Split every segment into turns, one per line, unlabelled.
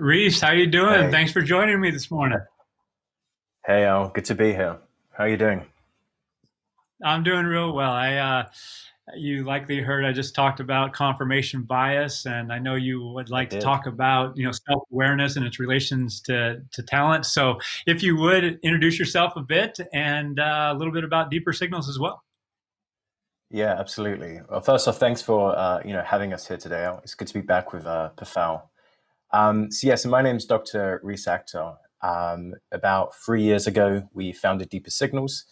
Reece, how you doing?
Hey,
Thanks for joining me this morning.
hey, Al, good to be here. How are you doing?
I'm doing real well. You likely heard I just talked about confirmation bias, and I know you would
I
like to
did.
talk about, self-awareness and its relations to talent. So, if you would introduce yourself a bit and a little bit about deeper signals as well.
Yeah, absolutely. Well, first off, thanks for having us here today, Al. It's good to be back with PAFOW. So my name's Dr. Reece Akhtar. About 3 years ago, we founded Deeper Signals.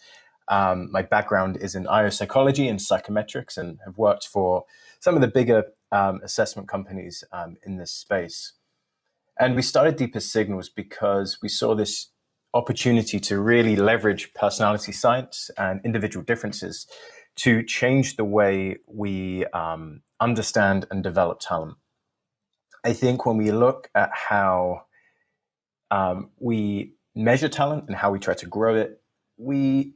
My background is in psychology and psychometrics, and have worked for some of the bigger assessment companies in this space. And we started Deeper Signals because we saw this opportunity to really leverage personality science and individual differences to change the way we understand and develop talent. I think when we look at how we measure talent and how we try to grow it, we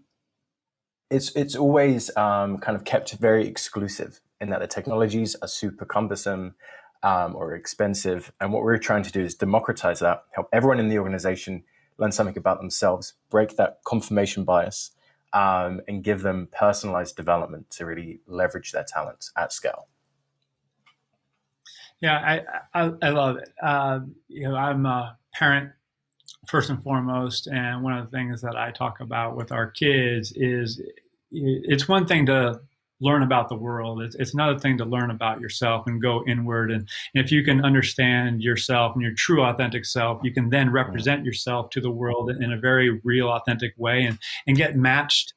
it's always kind of kept very exclusive in that the technologies are super cumbersome or expensive. And what we're trying to do is democratize that, help everyone in the organization learn something about themselves, break that confirmation bias, and give them personalized development to really leverage their talents at scale.
Yeah, I love it. I'm a parent first and foremost, and one of the things that I talk about with our kids is it's one thing to learn about the world. It's another thing to learn about yourself and go inward. And if you can understand yourself and your true authentic self, you can then
Mm.
represent yourself to the world in a very real, authentic way and get matched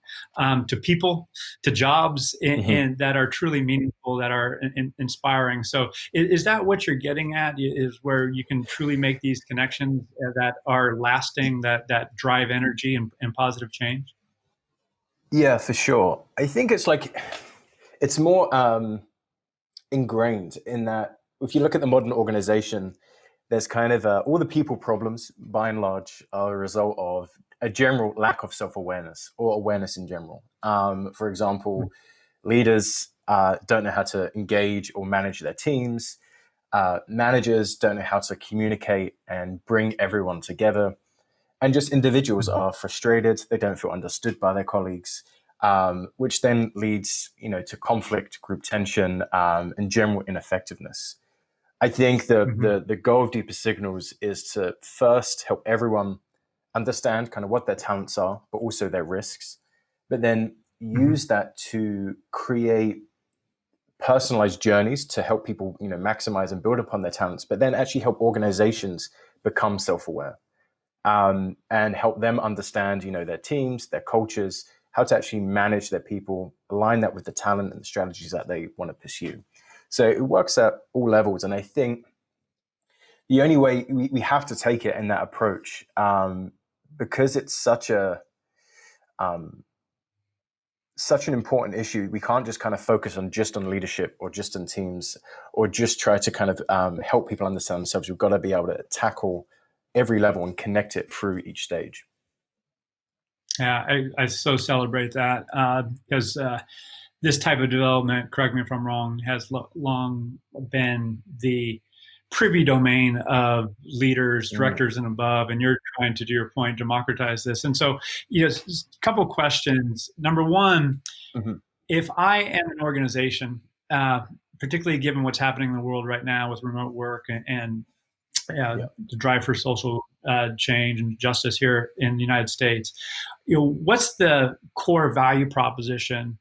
to people, to jobs
Mm-hmm.
that are truly meaningful, that are inspiring. So is that what you're getting at? Is where you can truly make these connections that are lasting, that drive energy and positive change?
Yeah, for sure. I think it's more ingrained in that if you look at the modern organization, there's kind of all the people problems by and large are a result of a general lack of self-awareness or awareness in general. For example, leaders don't know how to engage or manage their teams. Managers don't know how to communicate and bring everyone together. And just individuals are frustrated. They don't feel understood by their colleagues, which then leads, to conflict, group tension, and general ineffectiveness. I think
Mhm.
the goal of Deeper Signals is to first help everyone understand kind of what their talents are, but also their risks, but then
Mhm.
use that to create personalized journeys to help people, maximize and build upon their talents, but then actually help organizations become self-aware and help them understand, their teams, their cultures, how to actually manage their people, align that with the talent and the strategies that they want to pursue. So it works at all levels, and I think the only way we have to take it in that approach, because it's um, such an important issue. We can't just kind of focus on just on leadership or just on teams or just try to kind of help people understand themselves. We've got to be able to tackle every level and connect it through each stage.
Yeah, I so celebrate that because this type of development, correct me if I'm wrong, has long been the privy domain of leaders,
Mm.
directors, and above. And you're trying to, to your point, democratize this. And so, a couple questions. Number one,
Hmm.
if I am an organization, particularly given what's happening in the world right now with remote work and
Yeah.
the drive for social change and justice here in the United States, what's the core value proposition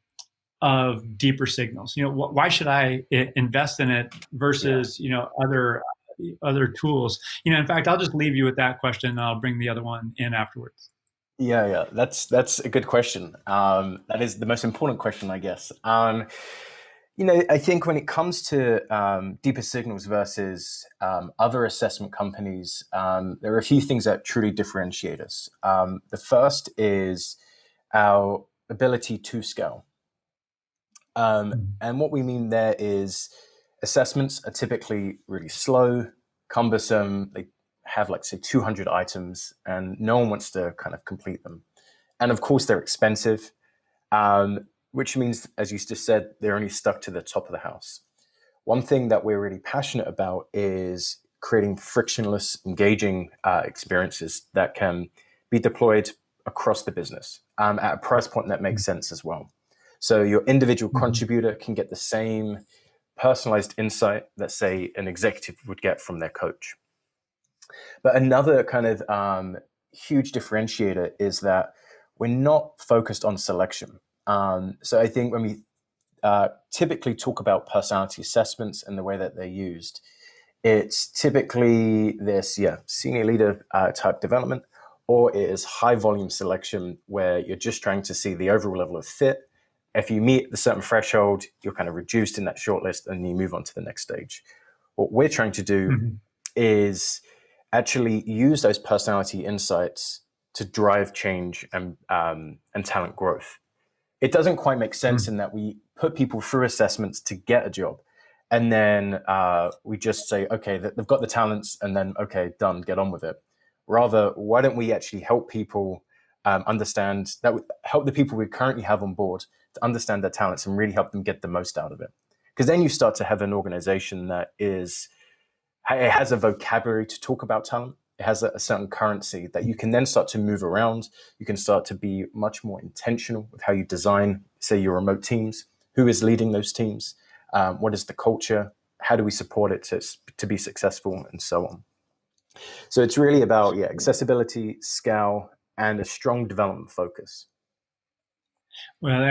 of deeper signals? Why should I invest in it
Yeah.
versus other tools? In fact, I'll just leave you with that question, and I'll bring the other one in afterwards.
Yeah. That's a good question. That is the most important question, I guess. I think when it comes to deeper signals versus other assessment companies, there are a few things that truly differentiate us. The first is our ability to scale. And what we mean there is assessments are typically really slow, cumbersome. They have, like, say, 200 items, and no one wants to kind of complete them. And of course, they're expensive, which means, as you just said, they're only stuck to the top of the house. One thing that we're really passionate about is creating frictionless, engaging experiences that can be deployed across the business at a price point that makes sense as well. So your individual contributor can get the same personalized insight that, say, an executive would get from their coach. But another kind of huge differentiator is that we're not focused on selection. So I think when we typically talk about personality assessments and the way that they're used, it's typically this, senior leader type development, or it is high volume selection where you're just trying to see the overall level of fit. If you meet the certain threshold, you're kind of reduced in that shortlist and you move on to the next stage. What we're trying to do is actually use those personality insights to drive change and talent growth. It doesn't quite make sense in that we put people through assessments to get a job, and then we just say, okay, they've got the talents, and then, okay, done, get on with it. Rather, why don't we actually help people understand that, help the people we currently have on board to understand their talents and really help them get the most out of it? Because then you start to have an organization that it has a vocabulary to talk about talent. It has a certain currency that you can then start to move around. You can start to be much more intentional with how you design, say, your remote teams. Who is leading those teams? What is the culture? How do we support it to be successful, and so on? So it's really about accessibility, scale, and a strong development focus.
Well,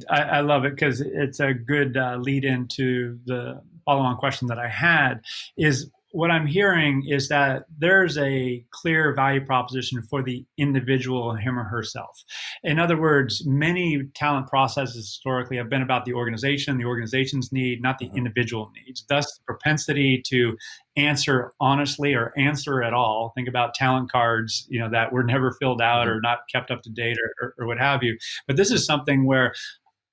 I love it, because it's a good lead into the follow-on question that I had. Is what I'm hearing is that there's a clear value proposition for the individual, him or herself. In other words, many talent processes historically have been about the organization's need, not the individual needs. Thus, the propensity to answer honestly or answer at all. Think about talent cards, that were never filled out or not kept up to date or what have you. But this is something where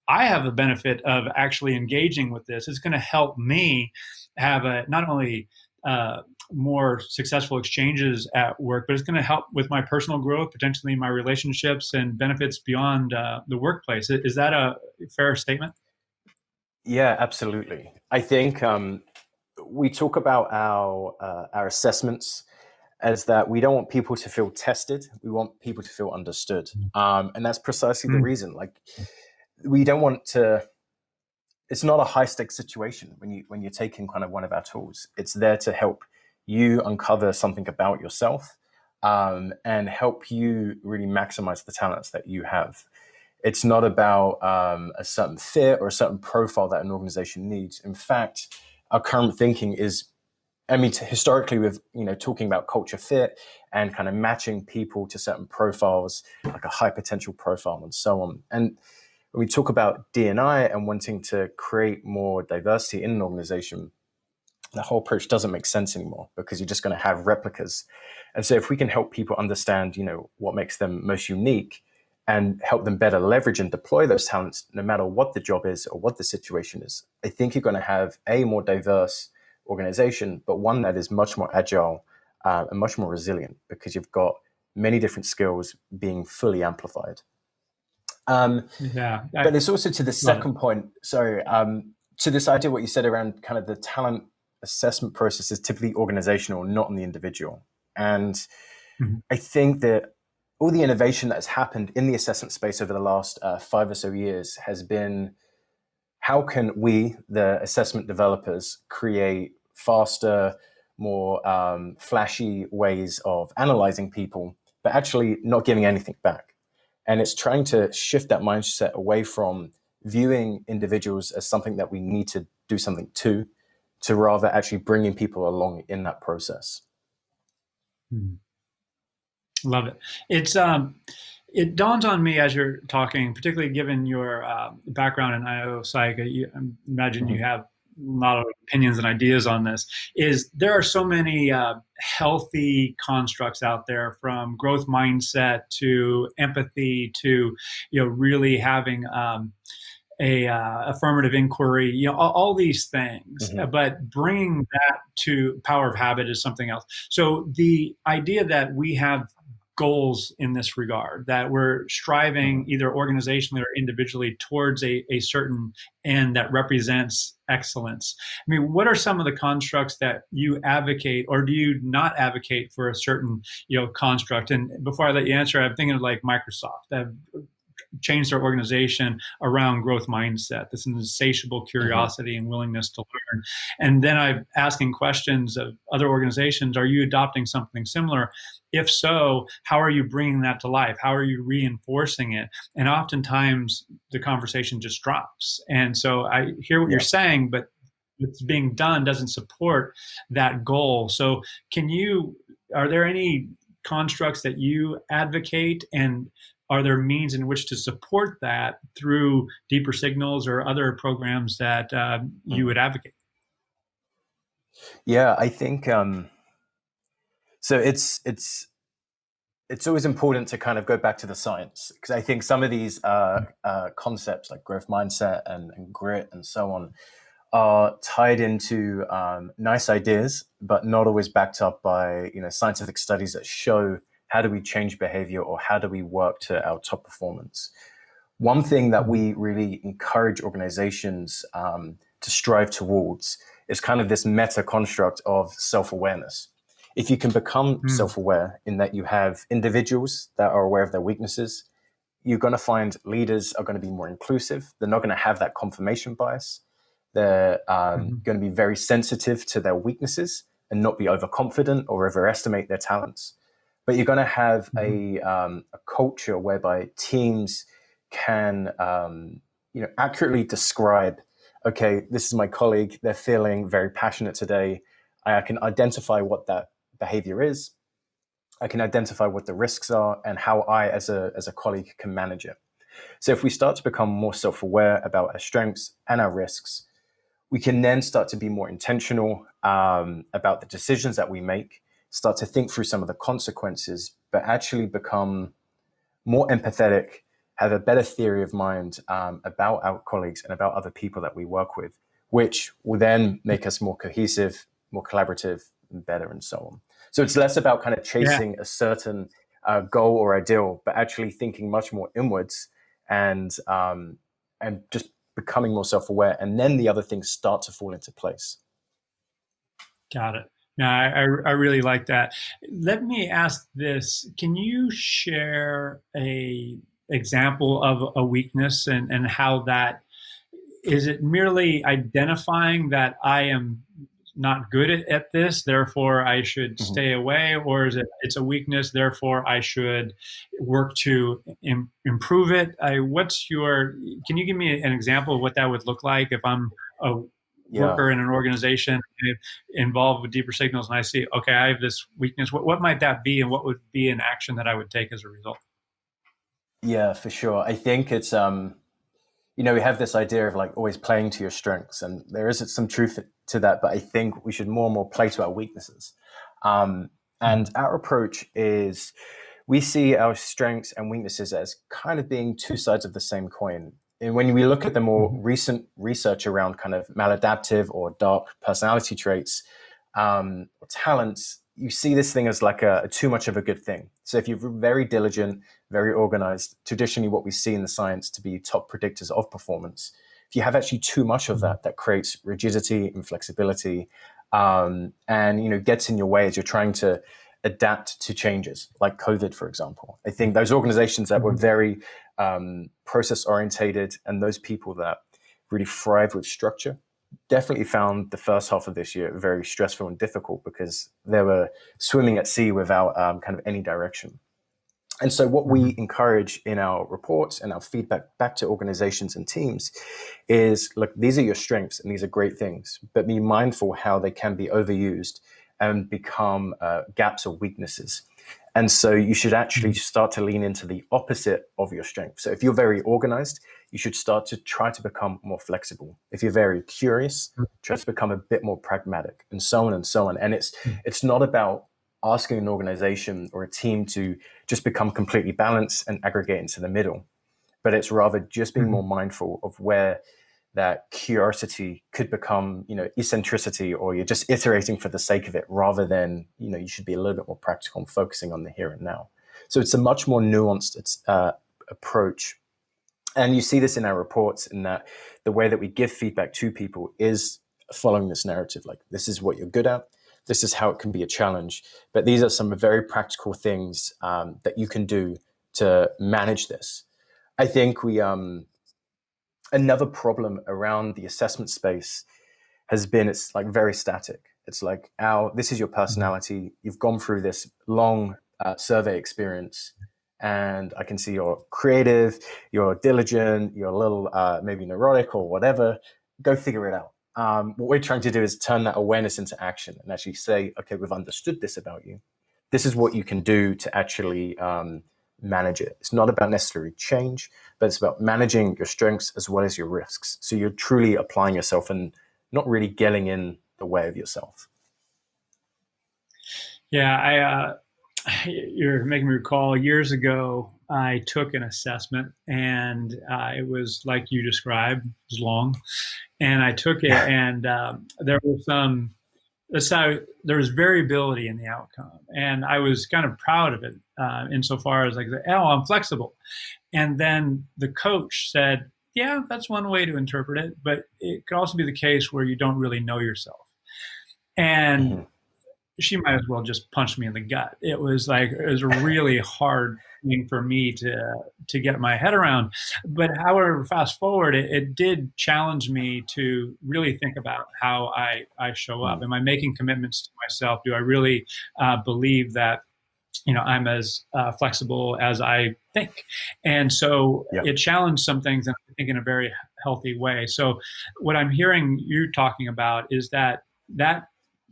I have the benefit of actually engaging with this. It's going to help me have not only more successful exchanges at work, but it's going to help with my personal growth, potentially my relationships, and benefits beyond the workplace. Is that a fair statement?
Yeah, absolutely. I think we talk about our assessments as that we don't want people to feel tested. We want people to feel understood. And that's precisely the reason. Like, we don't want to, it's not a high stakes situation when you're taking kind of one of our tools. It's there to help you uncover something about yourself and help you really maximize the talents that you have. It's not about a certain fit or a certain profile that an organization needs. In fact, our current thinking is, historically, we've talking about culture fit and kind of matching people to certain profiles, like a high potential profile and so on. And when we talk about D&I and wanting to create more diversity in an organization, the whole approach doesn't make sense anymore, because you're just going to have replicas. And so if we can help people understand, what makes them most unique and help them better leverage and deploy those talents, no matter what the job is or what the situation is, I think you're going to have a more diverse organization, but one that is much more agile and much more resilient, because you've got many different skills being fully amplified. But it's also to the second point, to this idea, what you said around kind of the talent assessment process is typically organizational, not on the individual. And I think that all the innovation that has happened in the assessment space over the last 5 or so years has been, how can we, the assessment developers, create faster, more flashy ways of analyzing people, but actually not giving anything back. And it's trying to shift that mindset away from viewing individuals as something that we need to do something to rather actually bringing people along in that process.
Love it. It dawns on me as you're talking, particularly given your background in IO Psych, I imagine you have a lot of opinions and ideas on this, is there are so many healthy constructs out there, from growth mindset to empathy to really having a affirmative inquiry, all these things, but bringing that to power of habit is something else. So the idea that we have goals in this regard, that we're striving
Mhm.
either organizationally or individually towards a certain end that represents excellence. I mean, what are some of the constructs that you advocate, or do you not advocate for a certain, construct? And before I let you answer, I'm thinking of like Microsoft that changed their organization around growth mindset, this insatiable
Mhm.
curiosity and willingness to learn. And then I'm asking questions of other organizations, are you adopting something similar? If so, how are you bringing that to life? How are you reinforcing it? And oftentimes the conversation just drops. And so I hear what you're
Yeah.
saying, but what's being done doesn't support that goal. So are there any constructs that you advocate, and are there means in which to support that through deeper signals or other programs that you
Mhm.
would advocate?
Yeah, I think so. It's always important to kind of go back to the science, because I think some of these concepts like growth mindset and grit and so on are tied into nice ideas, but not always backed up by scientific studies that show how do we change behavior or how do we work to our top performance. One thing that
Mhm.
we really encourage organizations to strive towards is kind of this meta construct of self-awareness. If you can become
Mm.
self-aware in that you have individuals that are aware of their weaknesses, you're going to find leaders are going to be more inclusive. They're not going to have that confirmation bias. They're
Mhm.
going to be very sensitive to their weaknesses and not be overconfident or overestimate their talents. But you're going to have
Mhm.
a culture whereby teams can accurately describe, okay, this is my colleague, they're feeling very passionate today. I can identify what that behavior is. I can identify what the risks are and how I, as a colleague, can manage it. So if we start to become more self-aware about our strengths and our risks, we can then start to be more intentional about the decisions that we make, start to think through some of the consequences, but actually become more empathetic, have a better theory of mind about our colleagues and about other people that we work with, which will then make us more cohesive, more collaborative, and better, and so on. So it's less about kind of
Yeah,
chasing a certain goal or ideal, but actually thinking much more inwards and just becoming more self-aware, and then the other things start to fall into place.
got it. No, I really like that. Let me ask this. Can you share a example of a weakness, and how that is it merely identifying that I am not good at this, therefore I should
Mhm.
stay away, or is it's a weakness, therefore I should work to improve it? Can you give me an example of what that would look like if I'm a
Yeah.
worker in an organization involved with deeper signals and I see, okay, I have this weakness. What might that be, and what would be an action that I would take as a result?
Yeah, for sure. I think it's we have this idea of like always playing to your strengths, and there is some truth to that. But I think we should more and more play to our weaknesses. And
Mhm.
our approach is we see our strengths and weaknesses as kind of being two sides of the same coin. And when we look at the more
Mhm.
recent research around kind of maladaptive or dark personality traits or talents, you see this thing as like a too much of a good thing. So if you're very diligent, very organized, traditionally what we see in the science to be top predictors of performance, if you have actually too much of
Mhm.
that, that creates rigidity, inflexibility, and gets in your way as you're trying to adapt to changes, like COVID, for example. I think those organizations that were
Mhm.
very process orientated and those people that really thrive with structure definitely found the first half of this year very stressful and difficult because they were swimming at sea without kind of any direction. And so, what we
Mhm.
encourage in our reports and our feedback back to organizations and teams is look, these are your strengths and these are great things, but be mindful how they can be overused and become gaps or weaknesses. And so, you should actually
Mhm.
start to lean into the opposite of your strength. So, if you're very organized, you should start to try to become more flexible. If you're very curious, try to become a bit more pragmatic, and so on and so on. And
Mhm.
it's not about asking an organization or a team to just become completely balanced and aggregate into the middle. But it's rather just being more
Mhm.
mindful of where that curiosity could become, eccentricity, or you're just iterating for the sake of it rather than, you should be a little bit more practical and focusing on the here and now. So it's a much more nuanced approach. And you see this in our reports, in that the way that we give feedback to people is following this narrative. Like, this is what you're good at. This is how it can be a challenge. But these are some very practical things that you can do to manage this. I think another problem around the assessment space has been, it's like very static. It's like, this is your personality. You've gone through this long survey experience, and I can see you're creative, you're diligent, you're a little maybe neurotic or whatever. Go figure it out. What we're trying to do is turn that awareness into action and actually say, okay, we've understood this about you. This is what you can do to actually manage it. It's not about necessarily change, but it's about managing your strengths as well as your risks. So you're truly applying yourself and not really getting in the way of yourself.
Yeah, you're making me recall years ago, I took an assessment, and it was like you described, it was long. And I took it, and there was there was variability in the outcome. And I was kind of proud of it insofar as, like, oh, I'm flexible. And then the coach said, yeah, that's one way to interpret it, but it could also be the case where you don't really know yourself. And
Mm-hmm.
she might as well just punch me in the gut. It was a really hard thing for me to get my head around. But however, fast forward, it did challenge me to really think about how I show up. Am I making commitments to myself? Do I really believe that I'm as flexible as I think? And so
Yeah.
it challenged some things, and I think in a very healthy way. So what I'm hearing you talking about is that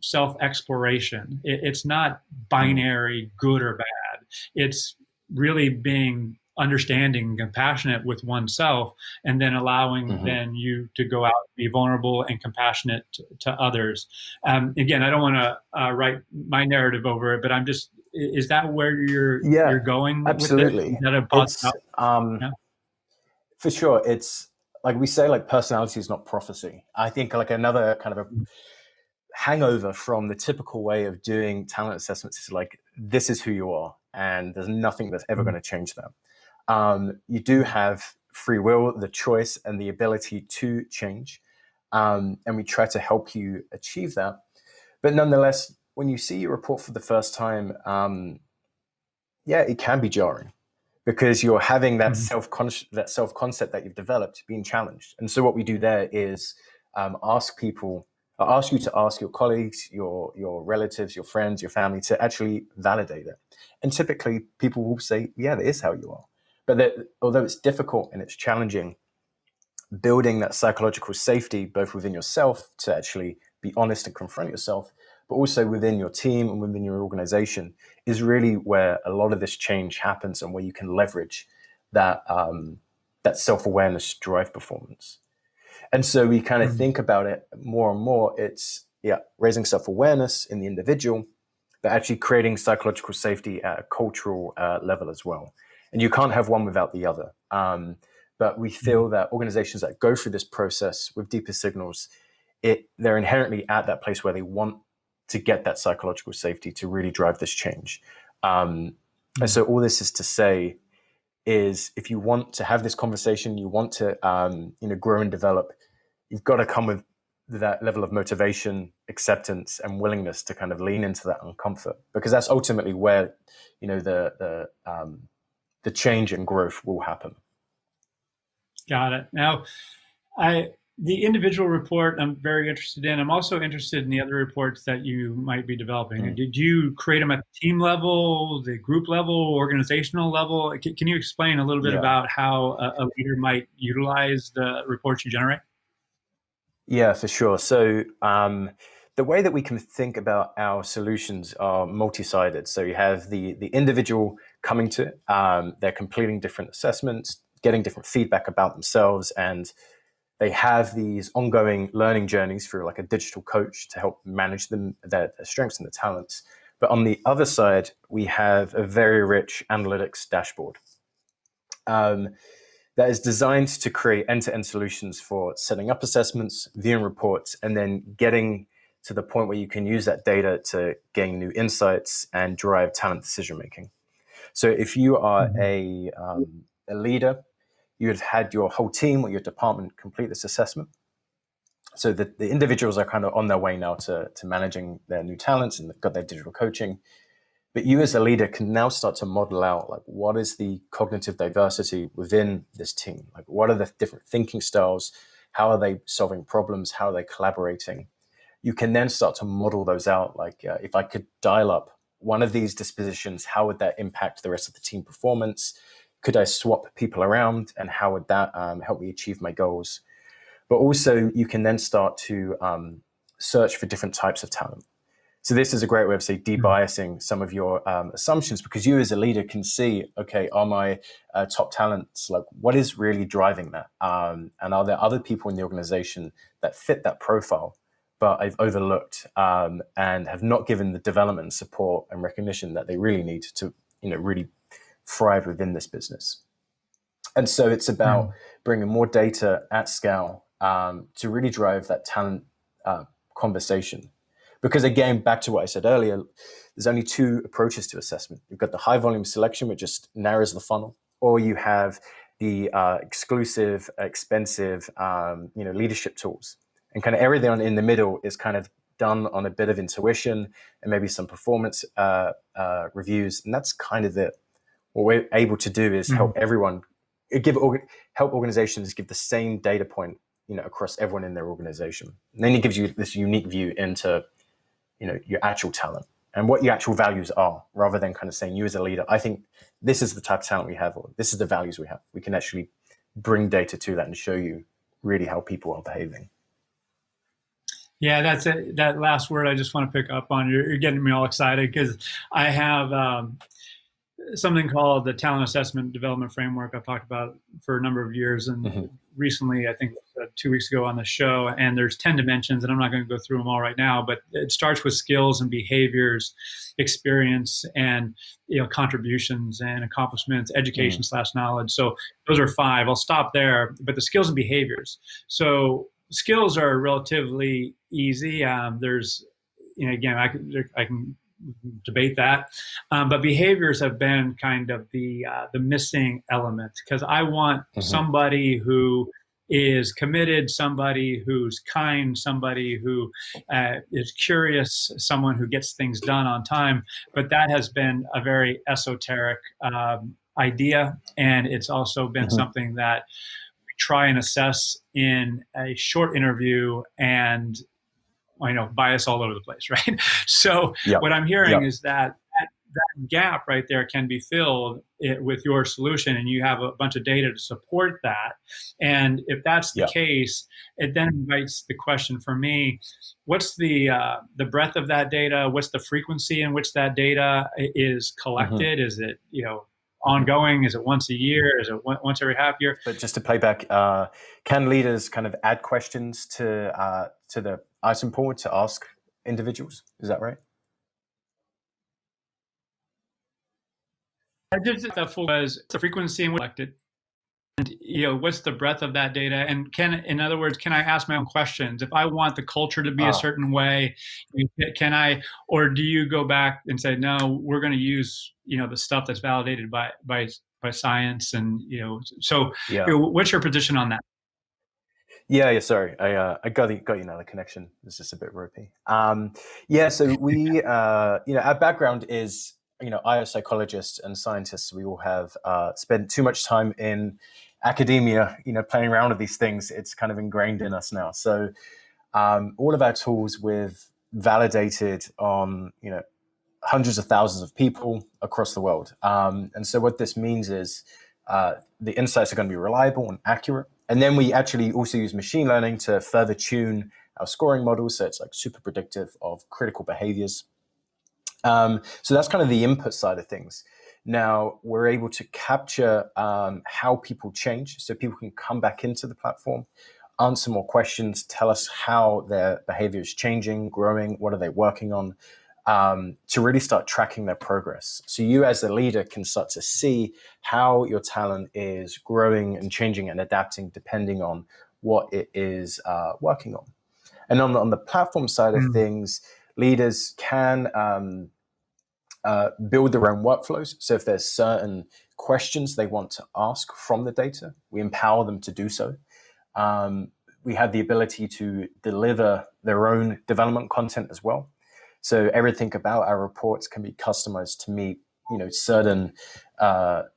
self-exploration. It's not binary good or bad. It's really being understanding and compassionate with oneself, and then allowing then you to go out and be vulnerable and compassionate to others. Again, I don't want to write my narrative over it, but I'm just, is that where
Yeah,
you're going with this? Is
absolutely.
that a
It's
yeah.
for sure. It's like we say, like, personality is not prophecy. I think like another kind of a hangover from the typical way of doing talent assessments is like, this is who you are, and there's nothing that's ever going to change that. You do have free will, the choice, and the ability to change, and we try to help you achieve that. But nonetheless, when you see your report for the first time, yeah, it can be jarring, because you're having that self-concept that you've developed being challenged. And so what we do there is ask you to ask your colleagues, your relatives, your friends, your family to actually validate it. And typically people will say, yeah, that is how you are. But although it's difficult and it's challenging, building that psychological safety both within yourself to actually be honest and confront yourself, but also within your team and within your organization, is really where a lot of this change happens, and where you can leverage that that self-awareness to drive performance. And so we kind of think about it more and more. It's raising self-awareness in the individual, but actually creating psychological safety at a cultural level as well. And you can't have one without the other. But we feel that organizations that go through this process with deeper signals, they're inherently at that place where they want to get that psychological safety to really drive this change. And so all this is to say is, if you want to have this conversation, you want to grow and develop, you've got to come with that level of motivation, acceptance, and willingness to kind of lean into that uncomfort, because that's ultimately where the change and growth will happen.
Got it. Now, the individual report I'm very interested in. I'm also interested in the other reports that you might be developing. Did you create them at the team level, the group level, organizational level? Can you explain a little bit about how a leader might utilize the reports you generate?
Yeah, for sure. So the way that we can think about our solutions are multi-sided. So you have the individual coming to it, they're completing different assessments, getting different feedback about themselves, and they have these ongoing learning journeys through like a digital coach to help manage them, their strengths and their talents. But on the other side, we have a very rich analytics dashboard that is designed to create end-to-end solutions for setting up assessments, viewing reports, and then getting to the point where you can use that data to gain new insights and drive talent decision-making. So if you are
Mm-hmm.
a leader, you have had your whole team or your department complete this assessment. So the individuals are kind of on their way now to managing their new talents and they've got their digital coaching. But you as a leader can now start to model out like what is the cognitive diversity within this team? Like what are the different thinking styles? How are they solving problems? How are they collaborating? You can then start to model those out. Like if I could dial up one of these dispositions, how would that impact the rest of the team performance? Could I swap people around and how would that help me achieve my goals? But also you can then start to search for different types of talent. So this is a great way of, say, debiasing some of your assumptions, because you as a leader can see, okay, are my top talents, like what is really driving that? And are there other people in the organization that fit that profile, but I've overlooked and have not given the development, support, and recognition that they really need to, really thrive within this business. And so it's about bringing more data at scale to really drive that talent conversation. Because again, back to what I said earlier, there's only two approaches to assessment. You've got the high volume selection, which just narrows the funnel, or you have the exclusive, expensive, leadership tools. And kind of everything in the middle is kind of done on a bit of intuition and maybe some performance reviews. And that's kind of it. What we're able to do is help everyone, help organizations give the same data point, across everyone in their organization. And then it gives you this unique view into, your actual talent and what your actual values are, rather than kind of saying you as a leader, I think this is the type of talent we have, or this is the values we have. We can actually bring data to that and show you really how people are behaving.
Yeah, that's it. That last word I just want to pick up on. You're getting me all excited because I have something called the Talent Assessment Development Framework I've talked about for a number of years. And recently, I think 2 weeks ago on the show, and there's 10 dimensions, and I'm not going to go through them all right now, but it starts with skills and behaviors, experience, and contributions and accomplishments, education / knowledge. So those are 5. I'll stop there. But the skills and behaviors. So skills are relatively easy. There's, again, I can debate that, but behaviors have been kind of the missing element, because I want somebody who is committed, somebody who's kind, somebody who is curious, someone who gets things done on time. But that has been a very esoteric idea, and it's also been something that we try and assess in a short interview, and bias all over the place, right? So what I'm hearing is that gap right there can be filled with your solution, and you have a bunch of data to support that. And if that's the case, it then invites the question for me: what's the breadth of that data? What's the frequency in which that data is collected? Is it ongoing? Is it once a year? Is it once every half year?
But just to play back, can leaders kind of add questions to the item pool to ask individuals? Is that right?
I just the full was the frequency in which collected, and what's the breadth of that data? And in other words, can I ask my own questions? If I want the culture to be a certain way, can I, or do you go back and say, no, we're going to use the stuff that's validated by science, and so what's your position on that?
Yeah. Sorry, I got you now. The connection is just a bit ropey. So we, our background is, I as psychologists and scientists, we all have spent too much time in academia, playing around with these things. It's kind of ingrained in us now. So all of our tools with validated on, hundreds of thousands of people across the world. And so what this means is the insights are going to be reliable and accurate. And then we actually also use machine learning to further tune our scoring models. So it's like super predictive of critical behaviors. So that's kind of the input side of things. Now we're able to capture how people change. So people can come back into the platform, answer more questions, tell us how their behavior is changing, growing, what are they working on, to really start tracking their progress. So you as a leader can start to see how your talent is growing and changing and adapting depending on what it is working on. And on the platform side of things, leaders can build their own workflows. So if there's certain questions they want to ask from the data, we empower them to do so. We have the ability to deliver their own development content as well. So everything about our reports can be customized to meet, certain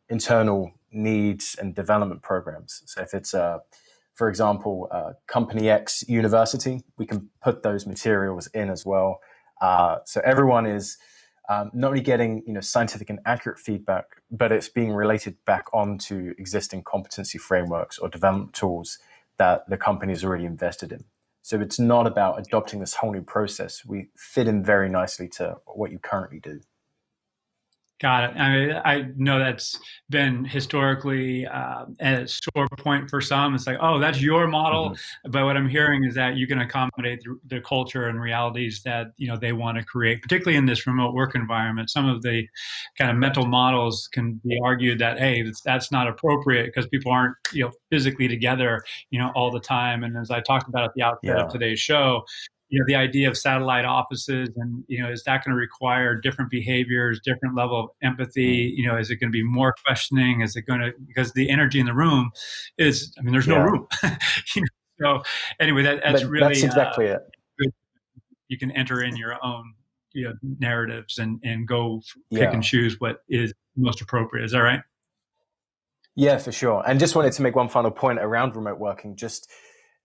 internal needs and development programs. So if it's for example, Company X University, we can put those materials in as well. So everyone is not only getting scientific and accurate feedback, but it's being related back onto existing competency frameworks or development tools that the company has already invested in. So it's not about adopting this whole new process. We fit in very nicely to what you currently do.
Got it. I mean, I know that's been historically a sore point for some. It's like, oh, that's your model.
Mm-hmm.
But what I'm hearing is that you can accommodate the culture and realities that they want to create, particularly in this remote work environment. Some of the kind of mental models can be argued that, hey, that's not appropriate because people aren't physically together all the time. And as I talked about at the outset of today's show, the idea of satellite offices and, is that going to require different behaviors, different level of empathy? Is it going to be more questioning? Is it going to, because the energy in the room is, I mean, there's no room. So anyway, that's really
that's exactly it.
good. You can enter in your own, narratives and go pick and choose what is most appropriate. Is that right?
Yeah, for sure. And just wanted to make one final point around remote working, just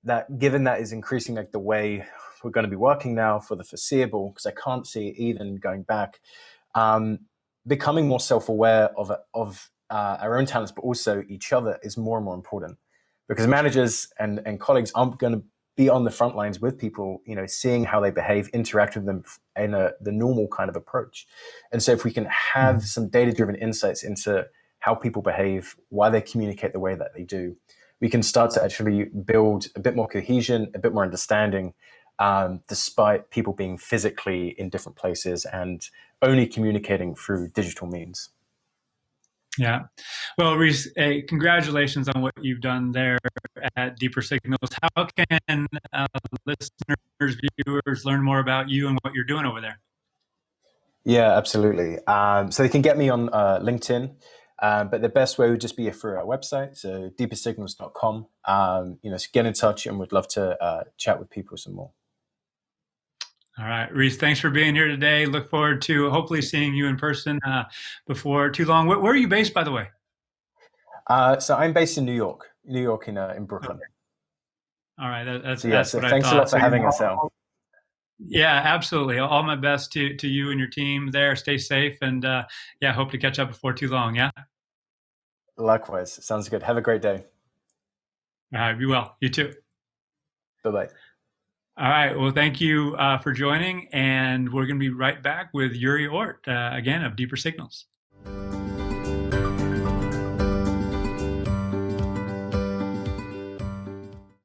that given that is increasing like the way we're going to be working now for the foreseeable, because I can't see even going back, becoming more self-aware of our own talents, but also each other is more and more important, because managers and colleagues aren't going to be on the front lines with people, seeing how they behave, interact with them in the normal kind of approach. And so if we can have some data-driven insights into how people behave, why they communicate the way that they do, we can start to actually build a bit more cohesion, a bit more understanding, despite people being physically in different places and only communicating through digital means.
Yeah. Well, Reece, congratulations on what you've done there at Deeper Signals. How can listeners, viewers learn more about you and what you're doing over there?
Yeah, absolutely. So they can get me on LinkedIn, but the best way would just be through our website, so deepersignals.com. So get in touch, and we'd love to chat with people some more.
All right, Reece, thanks for being here today. Look forward to hopefully seeing you in person before too long. Where are you based, by the way?
So I'm based in New York in Brooklyn.
Okay. That's
so
that's
so
what I
thanks
thought.
a lot for
So,
having us out.
Yeah, absolutely. All my best to you and your team there. Stay safe, and hope to catch up before too long. Yeah.
Likewise. Sounds good. Have a great day.
All right, be well. You too.
Bye-bye.
All right. Well, thank you for joining, and we're going to be right back with Yuri Ort again of Deeper Signals.